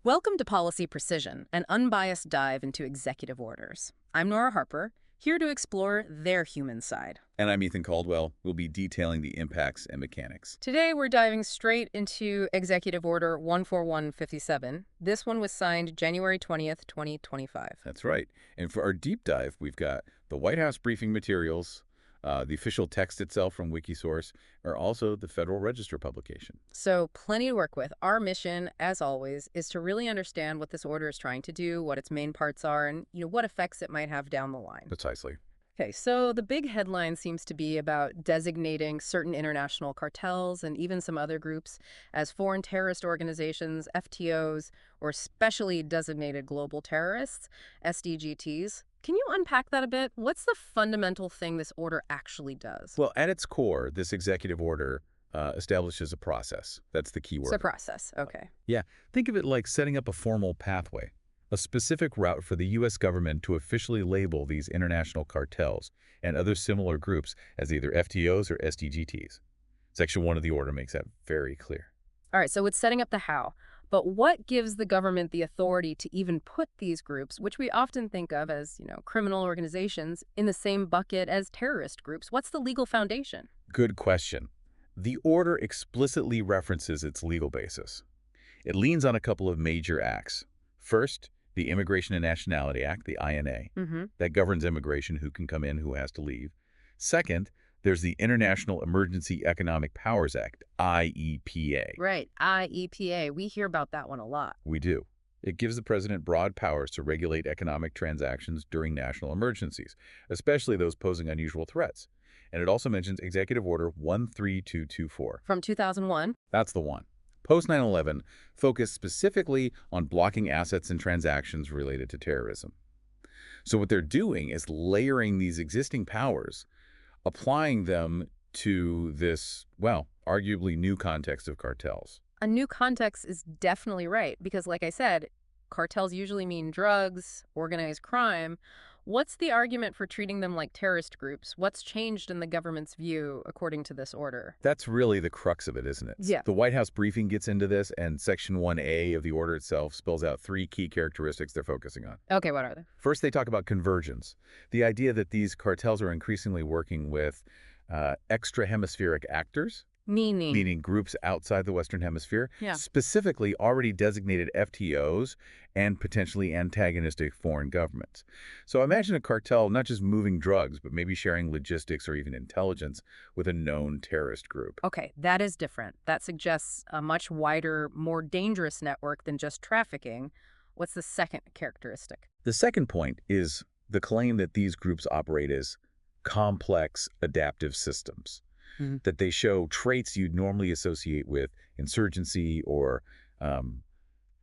Welcome to Policy Precision, an unbiased dive into executive orders. I'm Nora Harper, here to explore their human side. And I'm Ethan Caldwell. We'll be detailing the impacts and mechanics. Today, we're diving straight into Executive Order 14157. This one was signed January 20th, 2025. That's right. And for our deep dive, we've got the White House briefing materials, the official text itself from Wikisource, or also the Federal Register publication. So, plenty to work with. Our mission, as always, is to really understand what this order is trying to do, what its main parts are, and what effects it might have down the line. Precisely. Okay, so the big headline seems to be about designating certain international cartels and even some other groups as foreign terrorist organizations, FTOs, or specially designated global terrorists, SDGTs. Can you unpack that a bit? What's the fundamental thing this order actually does? Well, at its core, this executive order establishes a process. That's the key It's a word. process, okay. Yeah, think of it like setting up a formal pathway, a specific route for the U.S. government to officially label these international cartels and other similar groups as either FTOs or SDGTs. Section 1 of the order makes that very clear. All right, so it's setting up the how. But what gives the government the authority to even put these groups, which we often think of as, criminal organizations, in the same bucket as terrorist groups? What's the legal foundation? Good question. The order explicitly references its legal basis. It leans on a couple of major acts. First, the Immigration and Nationality Act, the INA, that governs immigration, who can come in, who has to leave. Second, there's the International Emergency Economic Powers Act, IEEPA. Right, IEPA. We hear about that one a lot. We do. It gives the president broad powers to regulate economic transactions during national emergencies, especially those posing unusual threats. And it also mentions Executive Order 13224. From 2001? That's the one. Post 9/11 focused specifically on blocking assets and transactions related to terrorism. So what they're doing is layering these existing powers, applying them to this, well, arguably new context of cartels. A new context is definitely right, because like I said, cartels usually mean drugs, organized crime. What's the argument for treating them like terrorist groups? What's changed in the government's view according to this order? That's really the crux of it, isn't it? Yeah. The White House briefing gets into this, and Section 1A of the order itself spells out three key characteristics they're focusing on. Okay, what are they? First, they talk about convergence, the idea that these cartels are increasingly working with extra-hemispheric actors, Meaning? meaning groups outside the Western Hemisphere, Yeah. specifically already designated FTOs and potentially antagonistic foreign governments. So imagine a cartel not just moving drugs, but maybe sharing logistics or even intelligence with a known terrorist group. Okay, that is different. That suggests a much wider, more dangerous network than just trafficking. What's the second characteristic? The second point is the claim that these groups operate as complex adaptive systems, that they show traits you'd normally associate with insurgency or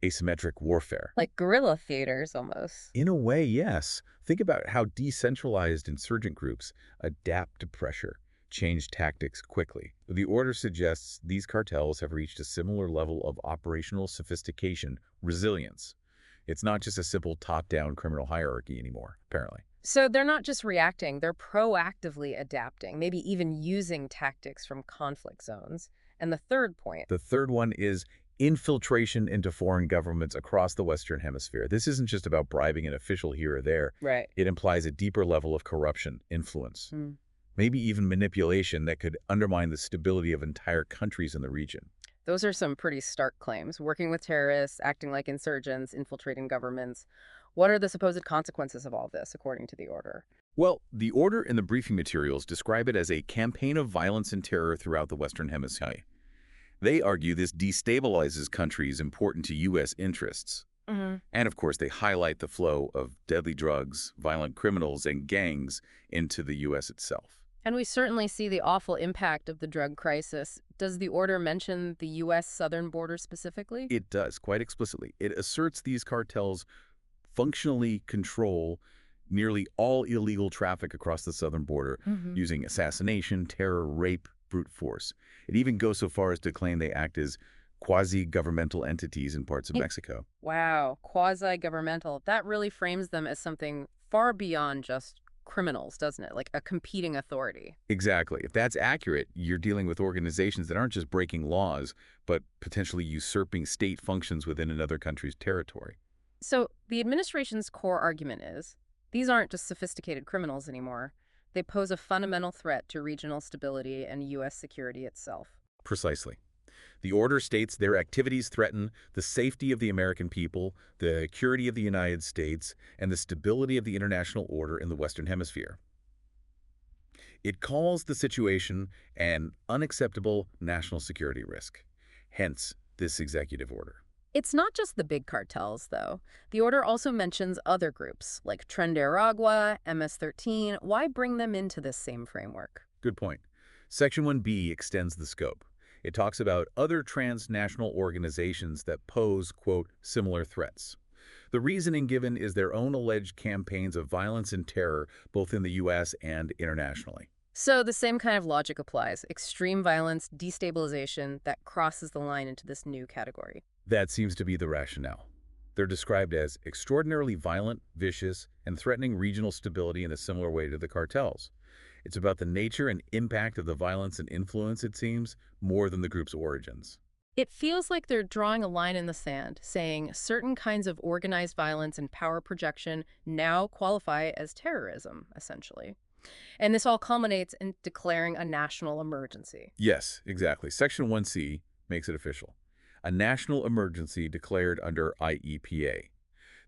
asymmetric warfare. Like guerrilla theaters, almost. In a way, yes. Think about how decentralized insurgent groups adapt to pressure, change tactics quickly. The order suggests these cartels have reached a similar level of operational sophistication, resilience. It's not just a simple top-down criminal hierarchy anymore, apparently. So they're not just reacting, they're proactively adapting, maybe even using tactics from conflict zones. And the third point, The third one is infiltration into foreign governments across the Western Hemisphere. This isn't just about bribing an official here or there. right. It implies a deeper level of corruption, influence, maybe even manipulation that could undermine the stability of entire countries in the region. Those are some pretty stark claims. Working with terrorists, acting like insurgents, infiltrating governments. What are the supposed consequences of all this, according to the order? Well, the order and the briefing materials describe it as a campaign of violence and terror throughout the Western Hemisphere. They argue this destabilizes countries important to U.S. interests. And of course, they highlight the flow of deadly drugs, violent criminals, and gangs into the U.S. itself. And we certainly see the awful impact of the drug crisis. Does the order mention the U.S. southern border specifically? It does, quite explicitly. It asserts these cartels functionally control nearly all illegal traffic across the southern border using assassination, terror, rape, brute force. It even goes so far as to claim they act as quasi-governmental entities in parts of Mexico. Wow, quasi-governmental. That really frames them as something far beyond just criminals, doesn't it? Like a competing authority. Exactly. If that's accurate, you're dealing with organizations that aren't just breaking laws, but potentially usurping state functions within another country's territory. So the administration's core argument is these aren't just sophisticated criminals anymore. They pose a fundamental threat to regional stability and U.S. security itself. Precisely. The order states their activities threaten the safety of the American people, the security of the United States, and the stability of the international order in the Western Hemisphere. It calls the situation an unacceptable national security risk, hence this executive order. It's not just the big cartels, though. The order also mentions other groups, like Tren de Aragua, MS-13. Why bring them into this same framework? Good point. Section 1B extends the scope. It talks about other transnational organizations that pose, quote, similar threats. The reasoning given is their own alleged campaigns of violence and terror, both in the U.S. and internationally. So the same kind of logic applies. Extreme violence, destabilization, that crosses the line into this new category. That seems to be the rationale. They're described as extraordinarily violent, vicious, and threatening regional stability in a similar way to the cartels. It's about the nature and impact of the violence and influence, it seems, more than the group's origins. It feels like they're drawing a line in the sand, saying certain kinds of organized violence and power projection now qualify as terrorism, essentially. And this all culminates in declaring a national emergency. Yes, exactly. Section 1C makes it official. A national emergency declared under IEEPA.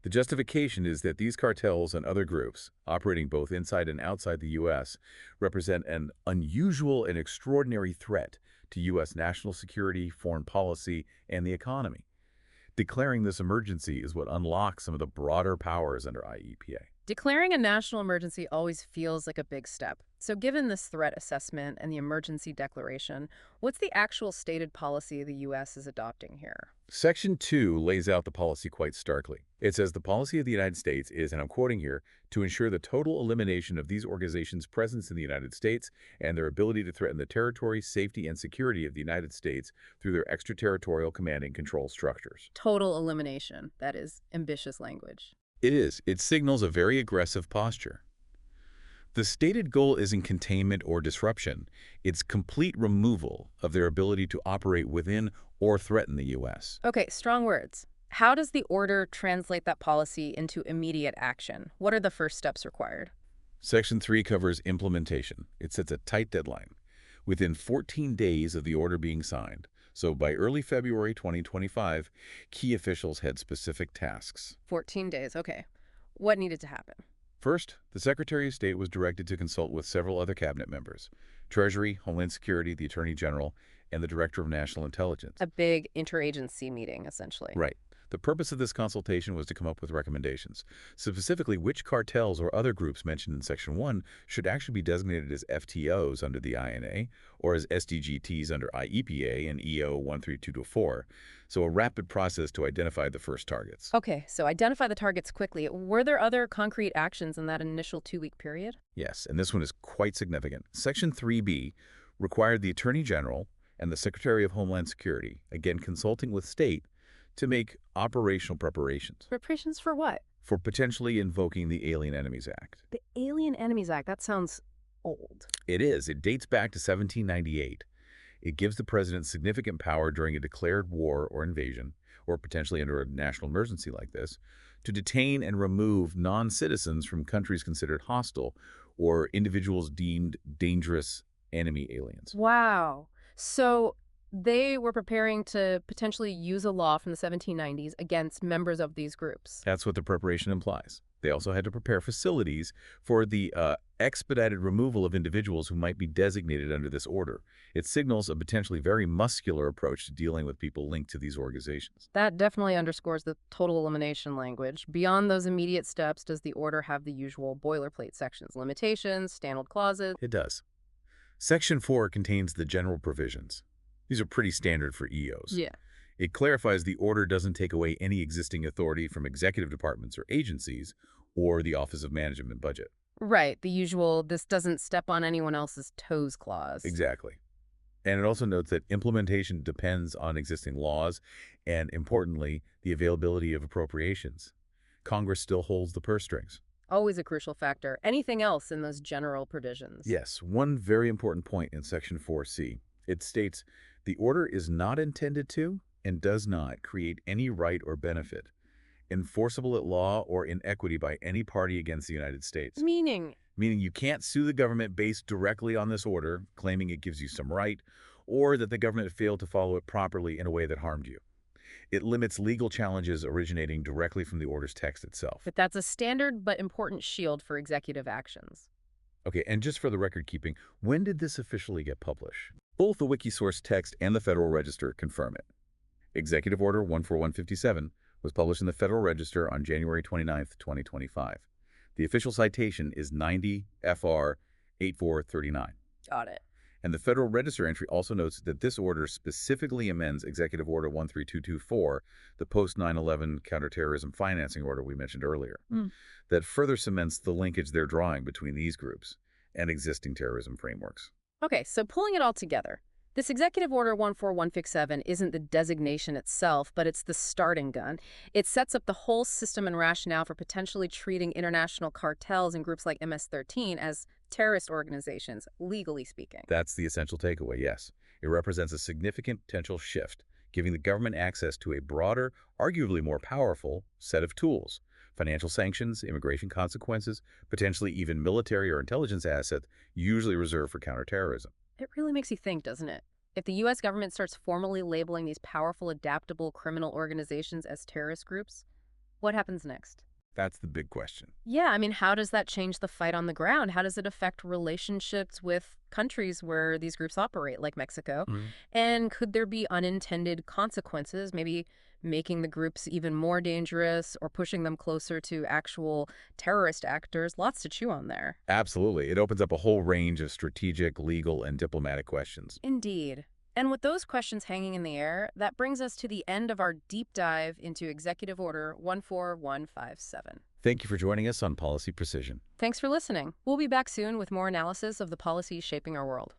The justification is that these cartels and other groups, operating both inside and outside the U.S., represent an unusual and extraordinary threat to U.S. national security, foreign policy, and the economy. Declaring this emergency is what unlocks some of the broader powers under IEEPA. Declaring a national emergency always feels like a big step. So given this threat assessment and the emergency declaration, what's the actual stated policy the U.S. is adopting here? Section 2 lays out the policy quite starkly. It says the policy of the United States is, and I'm quoting here, to ensure the total elimination of these organizations' presence in the United States and their ability to threaten the territory, safety, and security of the United States through their extraterritorial command and control structures. Total elimination. That is ambitious language. It is. It signals a very aggressive posture. The stated goal isn't containment or disruption. It's complete removal of their ability to operate within or threaten the U.S. Okay, strong words. How does the order translate that policy into immediate action? What are the first steps required? Section 3 covers implementation. It sets a tight deadline. Within 14 days of the order being signed, so by early February 2025, key officials had specific tasks. 14 days, okay. What needed to happen? First, the Secretary of State was directed to consult with several other cabinet members, Treasury, Homeland Security, the Attorney General, and the Director of National Intelligence. A big interagency meeting, essentially. Right. The purpose of this consultation was to come up with recommendations. Specifically, which cartels or other groups mentioned in Section 1 should actually be designated as FTOs under the INA or as SDGTs under IEEPA and EO 13224. So a rapid process to identify the first targets. Okay, so identify the targets quickly. Were there other concrete actions in that initial 2-week period? Yes, and this one is quite significant. Section 3B required the Attorney General and the Secretary of Homeland Security, again consulting with state, to make operational preparations. Preparations for what? For potentially invoking the Alien Enemies Act. The Alien Enemies Act, that sounds old. It is. It dates back to 1798. It gives the president significant power during a declared war or invasion, or potentially under a national emergency like this, to detain and remove non-citizens from countries considered hostile or individuals deemed dangerous enemy aliens. Wow. So they were preparing to potentially use a law from the 1790s against members of these groups. That's what the preparation implies. They also had to prepare facilities for the expedited removal of individuals who might be designated under this order. It signals a potentially very muscular approach to dealing with people linked to these organizations. That definitely underscores the total elimination language. Beyond those immediate steps, does the order have the usual boilerplate sections, limitations, standard clauses? It does. Section 4 contains the general provisions. These are pretty standard for EOs. Yeah. It clarifies the order doesn't take away any existing authority from executive departments or agencies or the Office of Management and Budget. Right. The usual, this doesn't step on anyone else's toes clause. Exactly. And it also notes that implementation depends on existing laws and, importantly, the availability of appropriations. Congress still holds the purse strings. Always a crucial factor. Anything else in those general provisions? Yes, one very important point in Section 4C. It states, the order is not intended to and does not create any right or benefit enforceable at law or in equity by any party against the United States. Meaning, Meaning you can't sue the government based directly on this order, claiming it gives you some right, or that the government failed to follow it properly in a way that harmed you. It limits legal challenges originating directly from the order's text itself. but that's a standard but important shield for executive actions. Okay, and just for the record keeping, when did this officially get published? Both the Wikisource text and the Federal Register confirm it. Executive Order 14157 was published in the Federal Register on January 29, 2025. The official citation is 90 FR 8439. Got it. And the Federal Register entry also notes that this order specifically amends Executive Order 13224, the post-9/11 counterterrorism financing order we mentioned earlier, that further cements the linkage they're drawing between these groups and existing terrorism frameworks. Okay, so pulling it all together, this Executive Order 14157 isn't the designation itself, but it's the starting gun. It sets up the whole system and rationale for potentially treating international cartels and groups like MS-13 as terrorist organizations, legally speaking. That's the essential takeaway, yes. It represents a significant potential shift, giving the government access to a broader, arguably more powerful, set of tools. Financial sanctions, immigration consequences, potentially even military or intelligence assets usually reserved for counterterrorism. It really makes you think, doesn't it? If the U.S. government starts formally labeling these powerful, adaptable criminal organizations as terrorist groups, what happens next? That's the big question. Yeah, I mean, how does that change the fight on the ground? How does it affect relationships with countries where these groups operate, like Mexico? And could there be unintended consequences, maybe making the groups even more dangerous or pushing them closer to actual terrorist actors? Lots to chew on there. Absolutely. It opens up a whole range of strategic, legal, and diplomatic questions. Indeed. And with those questions hanging in the air, that brings us to the end of our deep dive into Executive Order 14157. Thank you for joining us on Policy Precision. Thanks for listening. We'll be back soon with more analysis of the policies shaping our world.